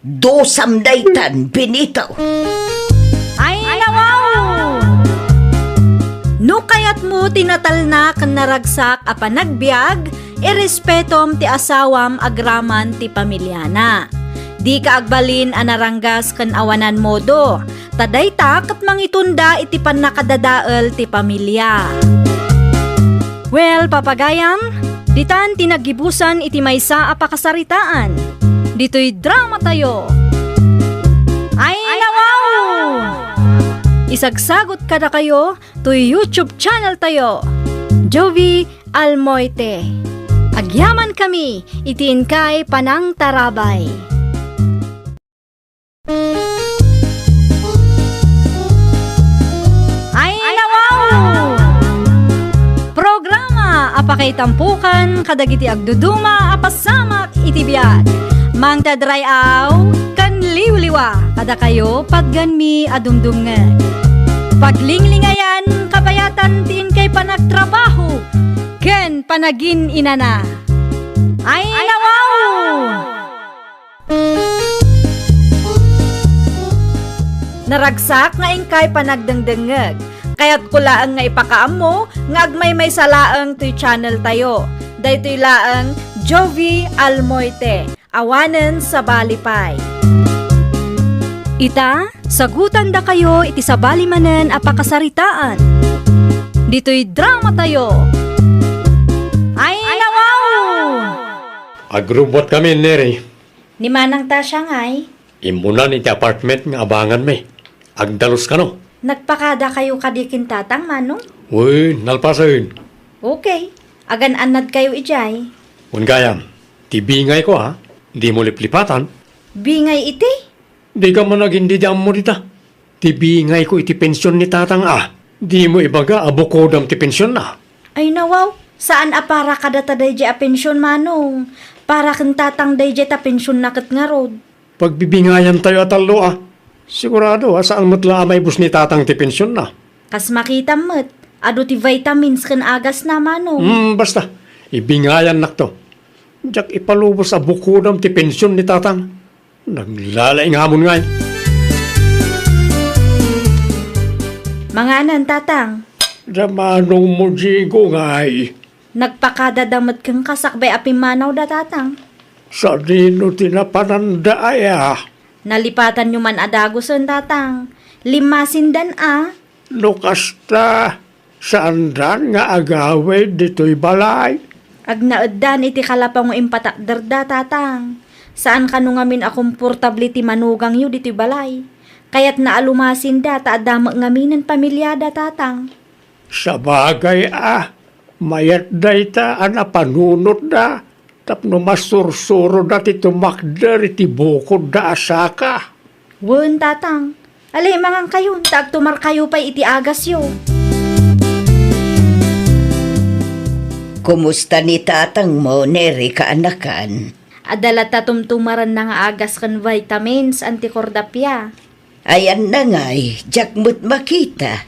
Dosam daytan, Benito. Mayat mo tinatalnak naragsak a panagbiag, irespetom ti asawam agraman ti pamilyana. Di ka agbalin anaranggas kan awanan modo, taday tak at mangitunda iti panakadadael ti pamilya. Well, papagayam, ditan tinagibusan iti maysa a pakasaritaan. Dito'y drama tayo. Ay nawaw! Isagsagot kada kayo to YouTube channel tayo, Jovi Almoite. Agyaman kami, itiin kay Panang Tarabay. Ay nawaw! Programa apakay tampukan kadagiti agduduma apasamak itibiyag. Mang tadrayaw kan liwliwa kada kayo pagganmi adumdumngan. Paglinglingayan kapayatan tiin kay panagtrabaho ken panagin inana. Ay nawaw! Naragsak nga ingkay panagdengdengeg. Kaya't kulaang nga ipakaam mo nga agmay may salaang to'y channel tayo. Daytoy laang Jovi Almoite. Awanen sa Balipay. Ita, sagutan da kayo iti sa balimanen a pakasaritaan. Dito'y drama tayo. Ay nawaw! Agrubot kami, Neri. Ni Manang Tasya ngay, Imunan iti apartment nga abangan me. Agdalos ka no. nagpakada kayo kadikin tatang manong? Uy, nalpasayin. Okay, agan-anad kayo ijay. Ungayam, tibingay ko ha. Di mo liplipatan. Bingay iti? Di ka man nagindi di mo dita. Tibingay ko iti pensyon ni tatang Di mo ibaga abukodam ti pensyon na. Ay nawaw, saan apara kada taday a pensyon manong? Para kang tatang day ta pensyon na kat nga rod. Pagbibingayan tayo atalo Sigurado saan mo't may bus ni tatang ti pensyon na. Kas makita mo't, ado ti vitamins kan agas na manong. Basta, ibingayan nak to. Diyak ipalubos sa bukodam ti pensyon ni tatang. Naglalaing hamon ngay. Mga anan tatang, Damanong mo jigo ngay. nagpakadadamot kang kasakbay apimanaw da tatang. Sa dino tinapananda Nalipatan nyo man adagosan tatang. Limasindan Nukasta, saan dan nga agawid dito'y balay? Agnaaddan iti kalapang impatakder da tatang. Saan ka nung ngamin akomportable ti manugang yu diti balay? Kaya't naalumasin da ta adama ngaminan pamilyada tatang. Sa bagay mayat day ta panunot da. Tapno masursuro dati tumakder iti bukod da asaka. Wen tatang, alay mangang kayo, tagtumar kayo pa iti agas yo. Kumusta ni tatang mo, Neri, kaanakan? Adala tatumtumaran na nga agas kan vitamins antikordapya. Ayan na nga'y, jak mo't makita.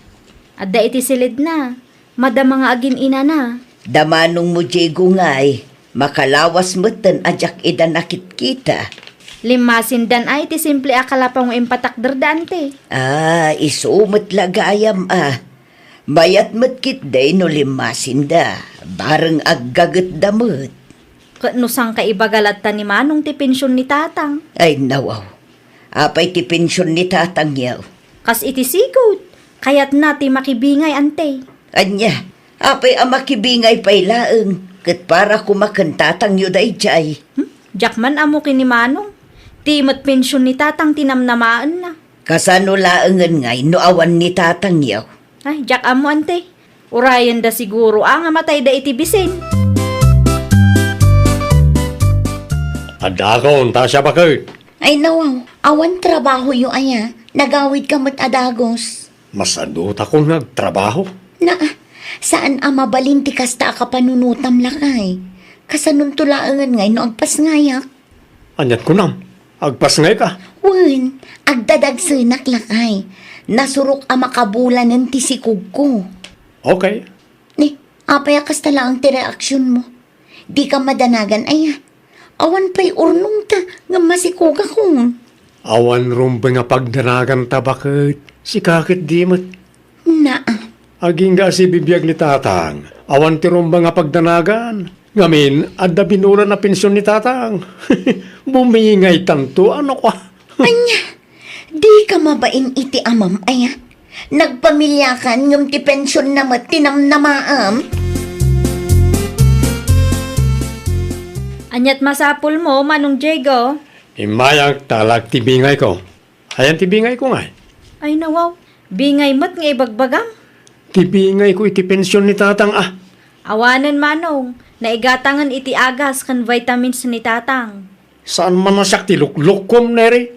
Adda iti silid na, madama nga agin ina na. Damanong mo, Diego nga'y, makalawas mo't tan ajak ida nakit kita. Limasin dan ay ti simple akalapang impatakder dante. Isumot lagayam Bayat mo't kit day no limasin da, bareng aggagat damot. Nusang kaibagalat ta ni manong ti pensyon ni tatang. Ay nawaw, apay ti pensyon ni tatang yaw. Kas iti sigot, kayat na ti makibingay ante. Anya, apay amakibingay pay laeng, kat para kumakantatang yu day jay. Jakman amo kini manong, timot pensyon ni tatang tinamnamaan na. Kasano laengan ngay no awan ni tatang yaw. Ay, jak amo ante. Urayan da siguro ang amatay da iti bisin. Adakon, tasya pa kayo. Ay nawaw, awan trabaho yu aya. Nagawid ka mo't adagos. Masadot ako nagtrabaho. Saan mabalin ti kasta ka panunutam lakay? Kasanun tulaangan ngay no agpas ngayak. Anyat ko nam, agpas ngay ka. Wen, agdadagsinak lakay. Nasurok makabulan ng tisikog ko. Okay. Ni, apayakas tala ang tireaksyon mo. Di ka madanagan aya. Awan pa'y urnong ta nga masikuga ko. Awan rumbe nga pagdanagan ta bakit? Si kakit di mat. Aging nga si bibiyag ni tatang, awan tirong nga pagdanagan. Ngamin, adda binura na pensyon ni tatang. Bumingay tanto, ano ka? Anya, di ka mabain iti amam, aya. Nagpamilya kan ngam ti pensyon na tinamnamaam. Anyat masapul mo, Manong Diego. Imayang talag tibingay ko. Ayan tibingay ko nga. Ay nawaw, bingay mo't nga ibagbagam. Tibingay ko iti pensyon ni tatang ah. Awanan Manong, naigatangan iti agas kan vitamins ni tatang. Saan man nasyak ti luklukom neri?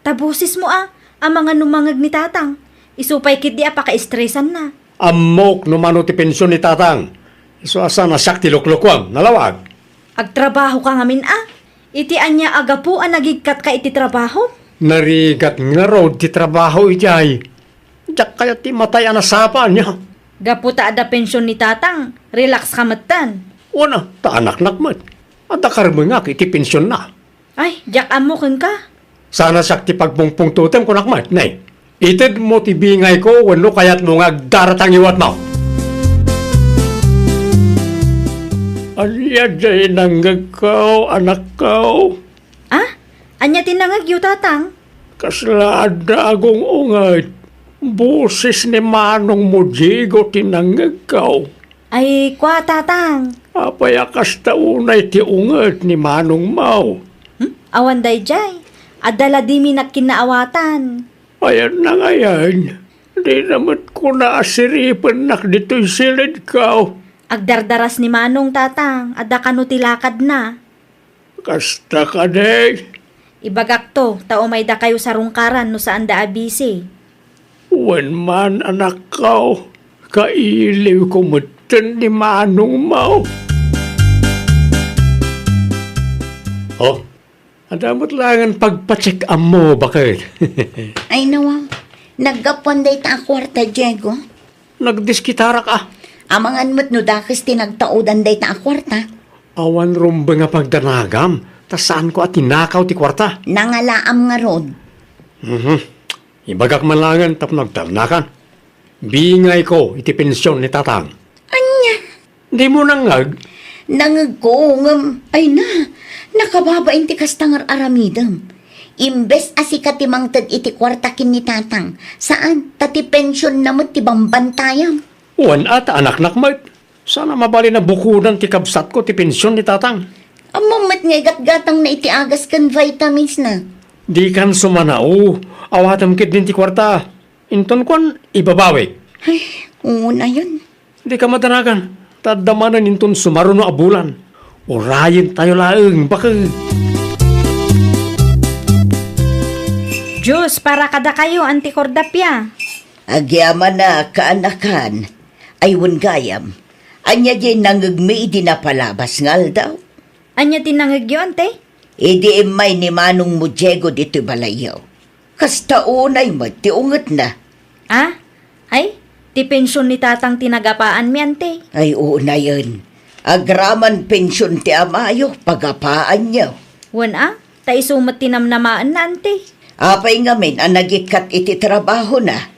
Tabusis mo ang mga numangag ni tatang. Isupay kit di apaka-estresan na. Amok numano ti pensyon ni tatang. So asa nasyak ti luklukom, nalawag. Agtrabaho ka ngamin Iti anya agapu ang nagigkat ka iti trabaho. Narigat nga road ti trabaho ijay. Diyak kaya ti matay anasapa niya. Gaputa ada pensyon ni tatang. Relax ka matan. Una, ta anak nakmat. Ada karmengak iti pensyon na. Ay, jak amukin ka. Sana sakti pagpungpung totem ko nakmat. Nay, ited mo ti bingay ko wano kaya't mo nga daratang iwat mo. Alya jay nanggagaw, anak ko. Anya tinangagyo tatang. Kaslada agong ungat. Busis ni Manong mo, Diego, tinanggagaw. Ay, kwa tatang. Apay akas taunay ti ungat ni Manong Mau. Awan day jay. Adala di mi nakinaawatan. Ayan na ngayon. Di naman ko naasiripan nak dito'y silid ka. Agdardaras ni Manong tatang. Ada kanutilakad na. Kasta ka de. Ibagak to, tao may da kayo sa rungkaran no saan da abisi. Wan man anak ko. Kailiw ko mutan ni Manong Mau. Oh, adamot langan pagpacheck mo, bakit? Ay nawaw, naggaponday ta akwarta, Diego. Nagdiskitara ka. Amangan mo't no dakis tinagtaudan day ta akwarta. Awan rumba nga pagdanagam. Tas saan ko at tinakaw ti kwarta? Nangalaam nga rod. Ibagak malangan tap nagdarnakan. Bingay ko iti pensyon ni tatang. Anya, Di mo nangag. nangagkongam. Ay na, nakababain ti kastangar aramidam. Imbes asika ti mangtad iti kwartakin ni tatang. Saan? Tati pensyon na mo ti bambantayam. Wan at anak nakmat. Sana mabali na bukudan ti kabsat ko ti pensyon ni tatang. Amamat nga gatgatang na iti agas kan vitamins na. Di kan sumanao. Awatam kit din ti kwarta. Inton kon ibabawi. Ay, una yun. Di ka madanagan. Tadamanan inton sumaro no abulan. Orayin tayo laeng bakit. Diyos, para kada kayo, antikordapya. Agyaman na kaanakan, ay gayam. Anya di nangagmi di na palabas ngal daw. Anya tinangagyo, ante? Idi imay ni Manong mo, Diego, dito balayaw. Kasta unay mo, ti unget na. Ay, ti pensyon ni tatang tinagapaan mi, ante. Ay una yun. Agraman pensyon ti amayo, pagapaan niya. Wan ta isumat tinamnamaan na, ante. Apay ngamin ang nagikat iti trabaho na.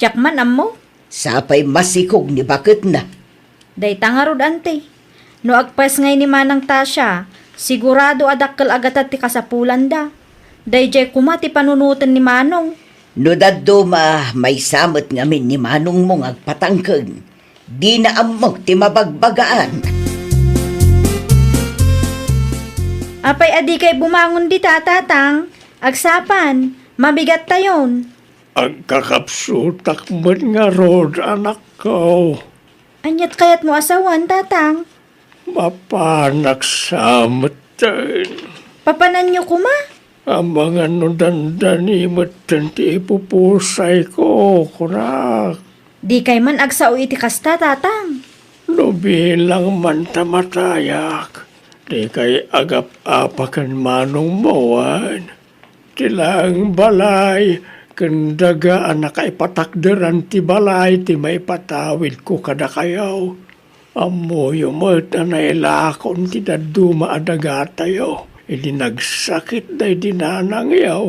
Jakman ammo. Sapay masikog ni bakit na. Day tangarod, ante. No agpas ngay ni Manang Tasya, sigurado adakkel agatat ti kasapulan da. Day jay kumati panunutan ni Manong. No daddo may samot ngamin ni Manong mong agpatangkeng. Di na amok ti mabagbagaan. Apay adi kay bumangon di tatang. Agsapan, mabigat tayon. Ang kakapsutak man nga rod, anak ko. Anyat kayat mo asawan, tatang. Mapanak sa matan. Papanan nyo kuma? Ang mga nudandani matan ti ipupusay ko, kurak. Di kay man agsao iti kasta, tatang. No bilang man tamatayak, di kay agap-apakan Manong Mawan. Tilang balay, kandaga anak ay patakderan ti balay, ti may patawid ko kada kayaw. Amoy umot anay lakon ti daduma adaga tayo. Ili nagsakit day dinanang yaw.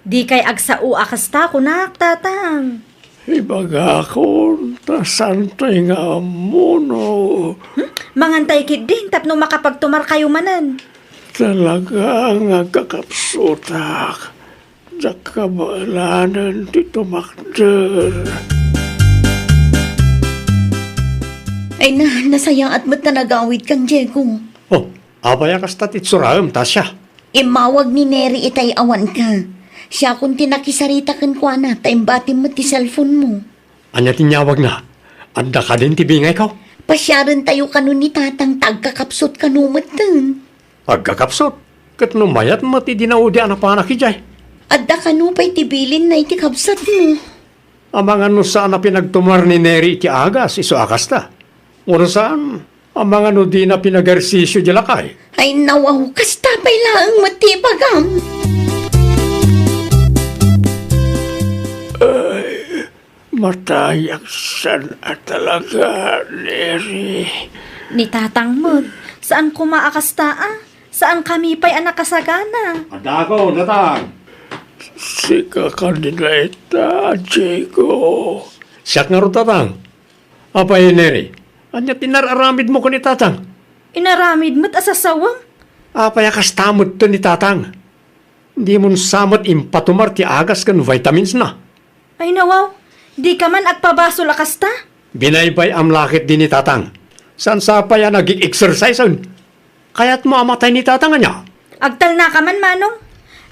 Di kay agsao akasta kunak, tatang. Ibaga ko, tasantay nga amuno. Mangantay kid din tapno makapagtumar kayo manan. Talaga nga kakapsutak. Diyak kabalanan ti tumakder. Ay nasayang at mat na nagawid kang Diego. Oh, abaya kasta titsuraam, tasya. Imawag ni Neri itay awan ka. Siya kung tinakisarita kan kwa na, taimbatin mo ti cellphone mo. Anya tinyawag na. Anda ka din tibingay ka. Pasyaran tayo kanu ni tatang tagkakapsot kanumatan. Pagkakapsot. Kat numayat mo ti dinaudi anak pa anak ijay. Adda kanu pa'y tibilin na iti kapsat mo. Amang ano saan na pinagtumar ni Neri iti agas, iso akas ta. Uro saan, amang ano di na pinag-ersisyo di lakay. Ay nawaw, kasta pa'y laang matipagam. Matayak san at talaga, Neri. Ni tatang mo, saan kumaakastaa? Saan kami pa'y anak kasagana? Adako, datang. Sika ka nila ita, Diego. Siyak nga ro, tatang. Apay, Neri. Anya tinararamid mo ko ni tatang. Inaramid mo't asasawang? Apay akas tamod to ni tatang. Di mo samot impatumar ti agas kan vitamins na. Ay nawaw, di ka man agpabasol akasta? Binaybay am lakit din ni tatang. San sa pa yan nag-exercise on? Kaya't mo amatay ni tatang niya. Agtal na ka man manong.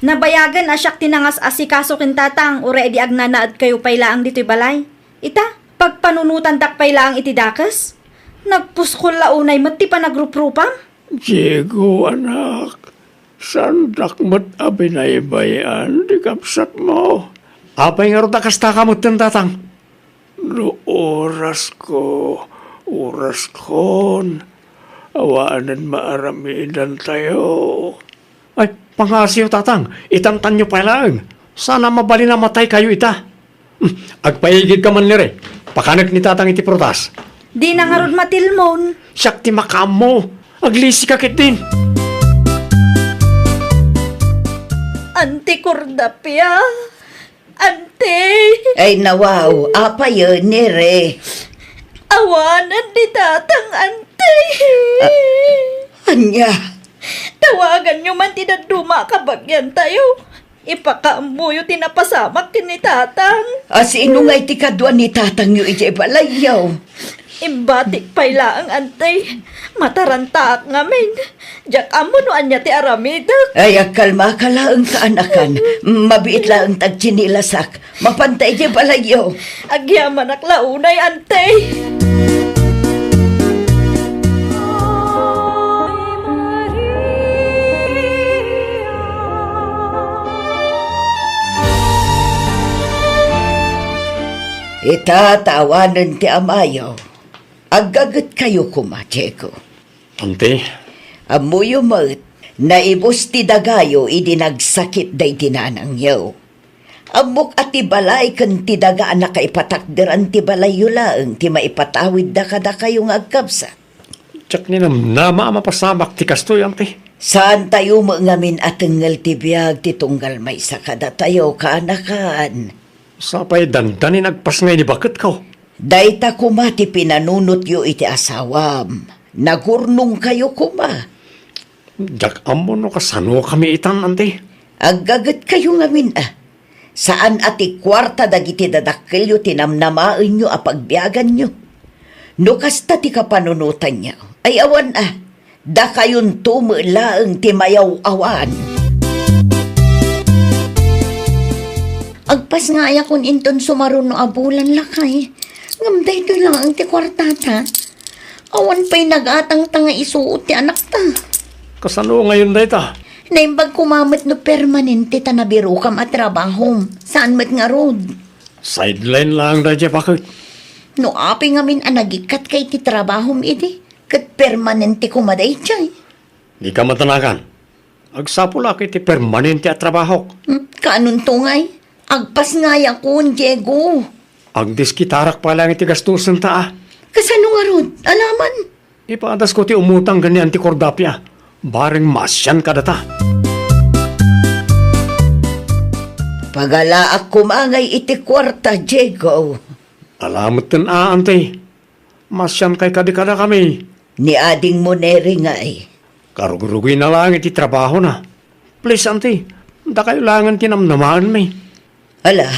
Nabayagan asyak tinangas asikaso kin tatang ure di agnanaad kayo paylaang dito'y balay. Ita, pagpanunutan dak paylaang iti dakas? Nagpuskol launay mati pa nagrupropam? Diego, anak. Sandak mo't abinaybayan di kapsat mo. Apay nga ro kasta kamot ng tatang. No oras kon. Awaanan maaramidan tayo. Ay, pangasiyo tatang, itantan nyo pa lang. Sana mabali na matay kayo ita. Agpaigid ka man nire. Pakanak ni tatang iti protas. Di na nga ron matilmon. Siyak ti makam mo. Aglisi ka kitin. Ante Cordapia. Ante. Ay nawaw, apa yun, Nere? Awanan ni tatang ante. Anya, Tawagan nyo man tinaduma kabagyan tayo. Ipakaamuyo tinapasamak kin ni tatang. sino nga iti kadwa ni tatang yu iti balayaw? Imbatik payla ang antay. Matarantaak ngamin. Diyak amo no anya ti aramidak. Ay, kalma ka laang kaanakan. Mabiit laang tagchinilasak. Mapantay di balayaw. Agyaman ak launay antay. Itatawanan ti amayaw. Agagat kayo kuma, Diego. Ante, Amuyo mat, naibos ti dagayo idinagsakit day tinanang yaw. Amok at ti balay kan ti dagaan na kaipatakderan ti balay yulaang ti maipatawid da kada kayong agkabsa. tsak ni nama mapasamak ti kastoy, ante. Saan tayo ngamin at tengel ti biyag ti tunggal may sakada tayo kaanakan. Sapay dandanin agpasngay ni bakit ka. Dayta kuma ti pinanunot yo iti asawam. Nagurnong kayo kuma. Jak amo no kasano kami itan, ante. Aggagat kayo ngamin Saan ati kwarta dagiti dadakkel yo tinamnamaen nyo a pagbiagan nyo. No kasta ti kapanunutan nyo. Ay awan da kayon tumulaang ti mayaw awan. Agpas nga aya kun inton sumaruno abulan lakay. Ngamday to lang ang ti kwartata. Awan pa'y nagatang tanga isuot ti anak ta. Kasano ngayon day ta? Naimbag kumamit no permanente ta nabiro kam at trabahom. Saan mat nga rod? Sideline lang day bakit. No api ngamin anagikat kay ti trabahom iti. Kat permanente kumaday chay. Di ka matanakan. Agsapula kiti permanente at trabaho. Kaanong tungay? Agpas nga yakun, Diego. Agdiskitarak pa lang iti gastusan ta. Kasano nga rod? Alaman? Ipaadas ko ti umutang ganyan ti Cordapia. Bareng masyan ka data. Pagalaak kumangay iti kwarta, Diego. Alamat tan ante. Masyan kay kadikada kami. Ni ading mo neri nga eh. Karugurugi na lang iti trabaho na. Please, ante. Da kailangan tinamnamaan may. Ala,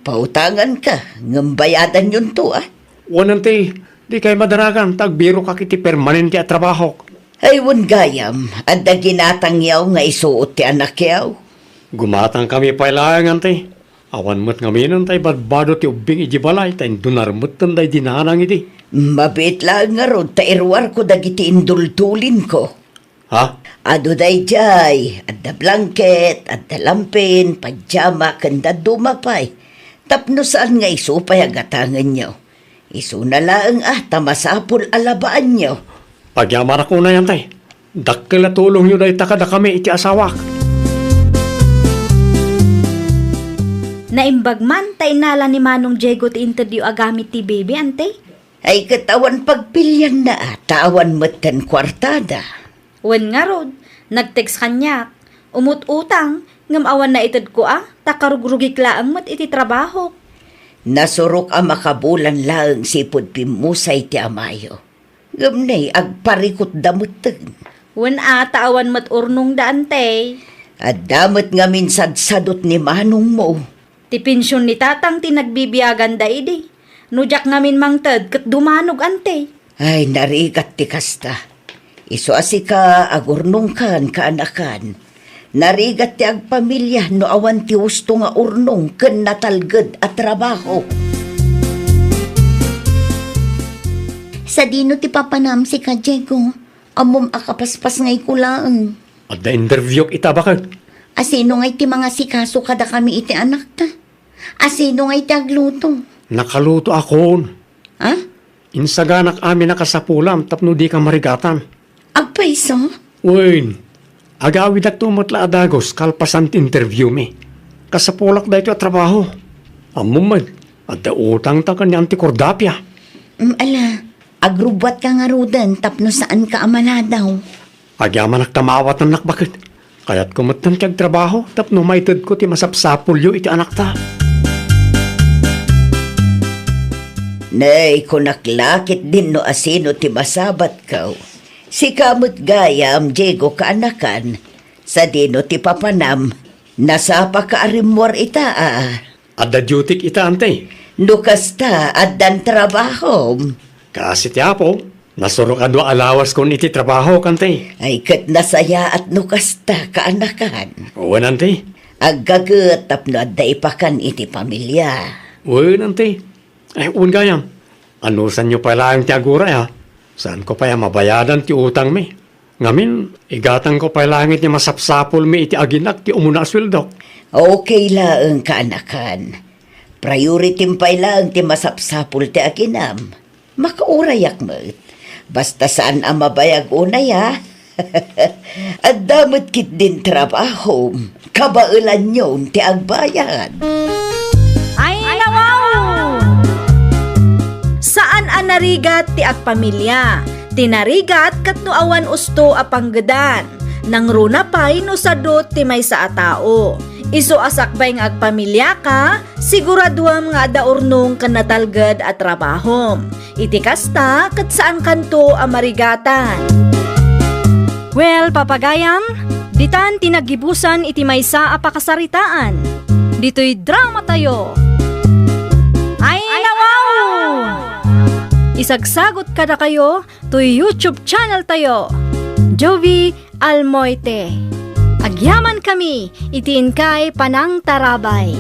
pautangan ka. Ngambayadan yun to ah. Wan, ante. Di kay madaragan. Tagbiro ka kiti permanente at trabaho. Ay wun gayam. Adda ginatang yaw nga isuot ti anak yaw. Gumatang kami pailangan, ante. Awan mo't ngaminan tay badbado ti ubing ijibalay. Tay dunarmot tanday dinanang iti. Mabit lang nga ron. Tairwar ko dagiti indultulin ko. Ha? Ado day jay, adda blanket, adda lampin, pajama, kanda dumapay. Tapno saan nga isupay agatangan nyo. Isu na lang tamasapul alabaan nyo. Pagyaman ako na yan, tay. Dakkel na tulong nyo na itakada kami iti asawak. Naimbag man, tainala ni Manong Diego ti interview agamit ti baby, ante. Ay katawan pagpilyan na tawan matan kwartada. Wen nga rod, nag-text kanyak. Umut-utang, ngam awan na itad ko takarugrugi klaang mat iti trabaho. Nasurok makabulan lang sipod pimusay ti amayo. Gamnay agparikot damuteng. Wen taawan mat urnong daante. At damot nga minsan sadot ni manong mo. Ti pensyon ni tatang tinagbibiyagan da idi. Nujak ngamin mangtad kat dumanog ante. Ay narigat ti kasta. Iso asika agurnong kan kaanakan. Narigat ti agpamilya no awan ti husto nga urnong ken natalged at trabaho. Sa dino ti papanamsi ka, Diego. Amom akapaspas ngay kulaan. At da interview itabakad. Asino ngay ti mga sikaso kada kami iti anak ta. Asino ngay ti agluto. Nakaluto akon. Ha? Insaganak amin nakasapulam tapno di ka marigatan. Agpaiso? Uy, agawid at tumutla adagos kalpasan ti interview mi. Kasapulak da ito at trabaho. Amumad, at da utang ta kanyang ti kordapya. Ala, agrubat ka nga rudan tapno saan ka amala daw. Agyaman naktamawat ng nakbakit. Kaya't kumatan kag trabaho tapno maitid ko ti masapsapulyo iti anak ta. Nay, kunaklakit din no asino ti masabat kaw. Si kamot gayam, Diego kaanakan. Sa dino ti papanam, nasapa ka arimwar ita At da duty ita ante. Nukasta at dan trabaho. Kasi ti apo, nasurok adwa alawas kon iti trabaho kante. Ay kat nasaya at nukasta kaanakan. Uwan ante. Aggagat tapno at daipakan iti pamilya. Uwan ante. Ay uwan gayam. Ano san nyo pala ang ti agura ha? Saan ko pa mabayadan ti utang mi? Ngamin, igatang ko pa langit ni masapsapol mi iti aginak ti umuna sweldo. Okay lang kaanakan. Priority pa lang ti masapsapol ti aginam. Makaurayak mo. Basta saan ang mabayag unay ha? At damot kit din trabaho. Kabailan yun ti agbayan. Ay, nawaw! Saan narigat ti agpamilya? Tinarigat kat no awan usto apanggedan. Nang runa pay no sadot ti may sa atao. Iso asakbay nga agpamilya ka, siguraduam nga daurnong kanatalged at trabahom. Iti kasta kat saan kanto amarigatan. Well, papagayam, ditan tinagibusan iti may sa apakasaritaan. Dito'y drama tayo. Ay, nawaw! Isagsagot kada kayo to YouTube channel tayo. Jovi Almoite. Agyaman kami, itiin kay Panang Tarabay.